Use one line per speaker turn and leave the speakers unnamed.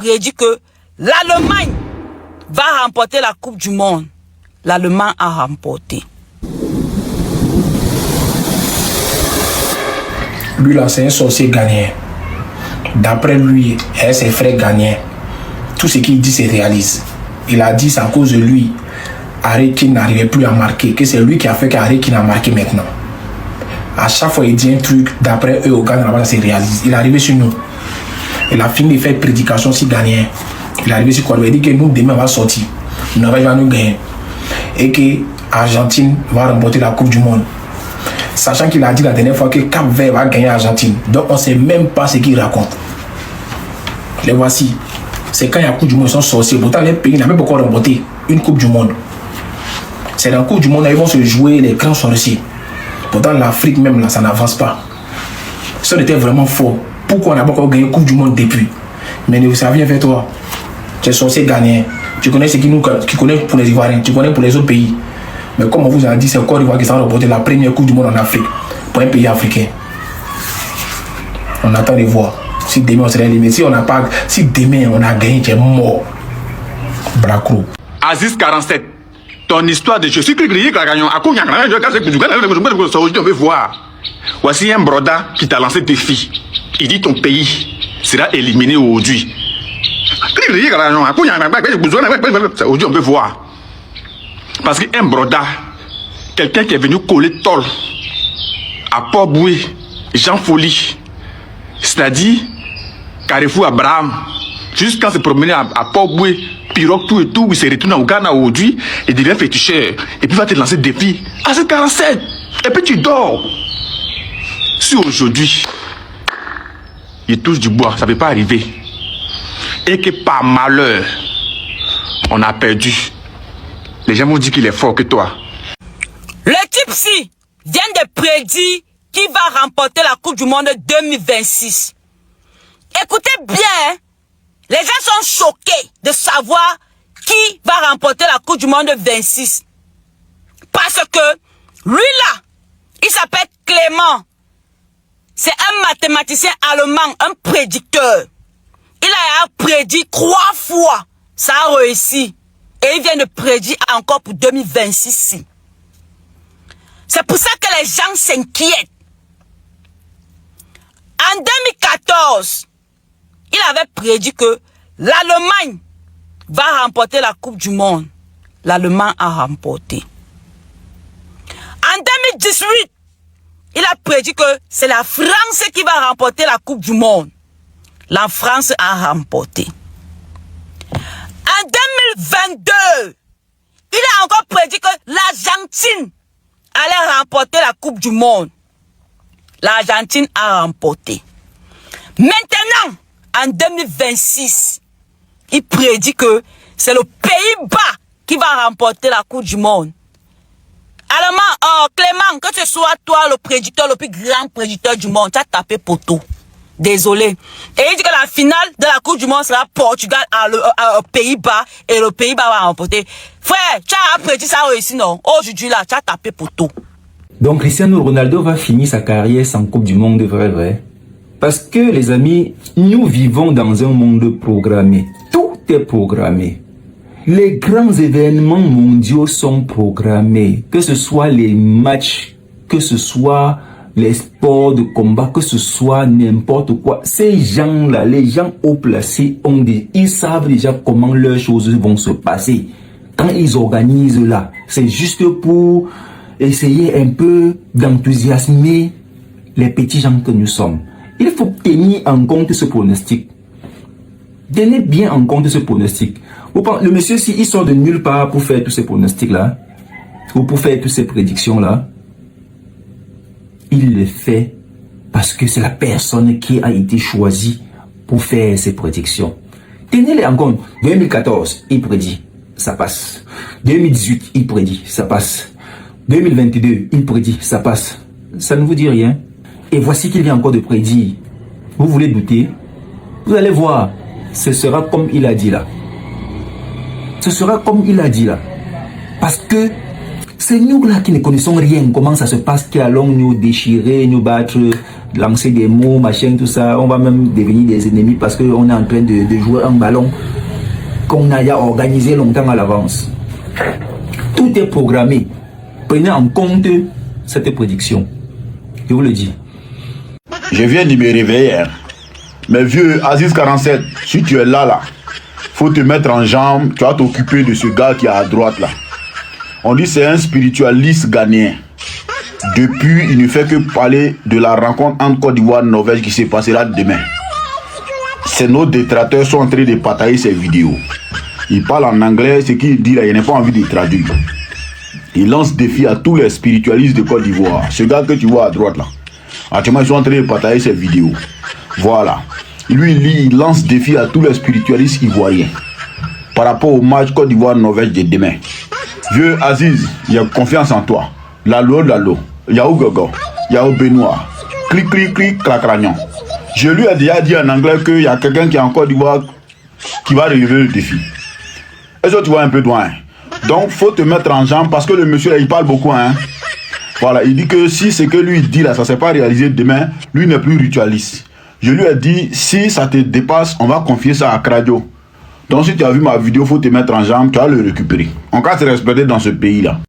prédit que l'Allemagne va remporter la Coupe du Monde. L'Allemagne a remporté.
Lui là, c'est un sorcier ghanéen. D'après lui et ses frères ghanéens, tout ce qu'il dit se réalise. Il a dit c'est à cause de lui, Harry Kane n'arrivait plus à marquer, que c'est lui qui a fait qu'Harry Kane a marqué maintenant. À chaque fois il dit un truc, d'après eux au Ghana, ça se réalise. Il est arrivé sur nous. Il a fini de faire prédication sur Ghanéen. Il est arrivé sur quoi? Il dit que nous demain on va sortir. Nous va nous gagner. Et que Argentine va remporter la Coupe du Monde. Sachant qu'il a dit la dernière fois que Cap Vert va gagner Argentine. Donc on ne sait même pas ce qu'il raconte. Les voici. C'est quand il y a la Coupe du Monde, ils sont sorciers. Pourtant les pays n'ont même pas encore remporté une Coupe du Monde. C'est dans la Coupe du Monde, ils vont se jouer les grands sorciers. Pourtant l'Afrique même là, ça n'avance pas. Ça était vraiment fort. Pourquoi on n'a pas encore gagné la Coupe du Monde depuis? Mais ça vient vers toi. Tu es sorcier ghanéen. Tu connais ce qui connaît pour les Ivoiriens, tu connais pour les autres pays. Mais comme on vous a dit, c'est Côte d'Ivoire qui s'est remporté la première Coupe du Monde en Afrique. Pour un pays africain. On attend de voir. Si demain on serait éliminé, si demain on a gagné, tu es mort. Bracro.
Aziz 47, ton histoire de je suis grillé, on veut voir. Voici un broda qui t'a lancé défi. Il dit ton pays sera éliminé aujourd'hui. Aujourd'hui on veut voir. Parce qu'un broda, quelqu'un qui est venu coller tol à Port-Boué, Jean Folie, c'est-à-dire Carrefour Abraham, jusqu'à se promener à Port-Boué, pirogue tout et tout, il se retourne au Ghana aujourd'hui, il devient féticheur, et puis va te lancer des défi à cette 47, et puis tu dors. Si aujourd'hui, il touche du bois, ça ne peut pas arriver, et que par malheur, on a perdu, les gens vont dire qu'il est fort que toi.
Le type-ci vient de prédire qu'il va remporter la Coupe du Monde 2026. Écoutez bien, hein? Les gens sont choqués de savoir qui va remporter la Coupe du Monde 26. Parce que lui là, il s'appelle Clément. C'est un mathématicien allemand, un prédicteur. Il a prédit 3 fois. Ça a réussi. Et il vient de prédire encore pour 2026. C'est pour ça que les gens s'inquiètent. En 2014, il avait prédit que l'Allemagne va remporter la Coupe du Monde. L'Allemagne a remporté. En 2018, il a prédit que c'est la France qui va remporter la Coupe du Monde. La France a remporté. En 2022, il a encore prédit que l'Argentine allait remporter la Coupe du Monde. L'Argentine a remporté. Maintenant, en 2026, il prédit que c'est le Pays-Bas qui va remporter la Coupe du Monde. Alors, Clément, que ce soit toi le prédicteur, le plus grand prédicteur du monde, tu as tapé poteau. Désolé. Et il dit que la finale de la Coupe du Monde sera Portugal aux Pays-Bas et le Pays-Bas va remporter. Frère, tu as prédit ça ici, non? Aujourd'hui, là, tu as tapé poteau.
Donc, Cristiano Ronaldo va finir sa carrière sans Coupe du Monde, vrai. Parce que, les amis, nous vivons dans un monde programmé. Tout est programmé. Les grands événements mondiaux sont programmés. Que ce soit les matchs, que ce soit les sports de combat, que ce soit n'importe quoi. Ces gens-là, les gens haut placés, ils savent déjà comment leurs choses vont se passer. Quand ils organisent là, c'est juste pour essayer un peu d'enthousiasmer les petits gens que nous sommes. Il faut tenir en compte ce pronostic. Tenez bien en compte ce pronostic. Le monsieur, s'il sort de nulle part pour faire tous ces pronostics-là, ou pour faire toutes ces prédictions-là, il le fait parce que c'est la personne qui a été choisie pour faire ces prédictions. Tenez-les en compte. 2014, il prédit, ça passe. 2018, il prédit, ça passe. 2022, il prédit, ça passe. Ça ne vous dit rien. Et voici qu'il vient encore de prédire. Vous voulez douter? Vous allez voir. Ce sera comme il a dit là. Ce sera comme il a dit là. Parce que C'est nous là qui ne connaissons rien, comment ça se passe, qui allons nous déchirer, nous battre, lancer des mots, machin, tout ça. On va même devenir des ennemis parce qu'on est en train de jouer un ballon qu'on a organisé longtemps à l'avance. Tout est programmé. Prenez en compte cette prédiction. Je vous le dis.
Je viens de me réveiller. Hein. Mais vieux, Aziz 47, si tu es là, faut te mettre en jambe, tu vas t'occuper de ce gars qui est à droite là. On dit c'est un spiritualiste ghanéen. Depuis, il ne fait que parler de la rencontre entre Côte d'Ivoire et Norvège qui se passera demain. Nos détracteurs sont en train de partager ces vidéos. Il parle en anglais, ce qu'il dit là, il n'a pas envie de traduire. Il lance défi à tous les spiritualistes de Côte d'Ivoire. Ce gars que tu vois à droite là. Actuellement, ils sont en train de partager ces vidéos. Voilà. Lui, il lance défi à tous les spiritualistes ivoiriens. Par rapport au match Côte d'Ivoire-Norvège de demain. Vieux Aziz, il y a confiance en toi. Lalo, Yao Gogo, Yao Benoît, clic, clacragnon. Je lui ai déjà dit en anglais qu'il y a quelqu'un qui est en Côte d'Ivoire qui va relever le défi. Est-ce que tu vois un peu loin? Donc, faut te mettre en jambe parce que le monsieur là, il parle beaucoup. Hein? Voilà, il dit que si ce que lui dit là, ça ne s'est pas réalisé demain, lui n'est plus ritualiste. Je lui ai dit, si ça te dépasse, on va confier ça à Kradio. Donc si tu as vu ma vidéo, faut te mettre en jambe, tu vas le récupérer. On va se respecter dans ce pays-là.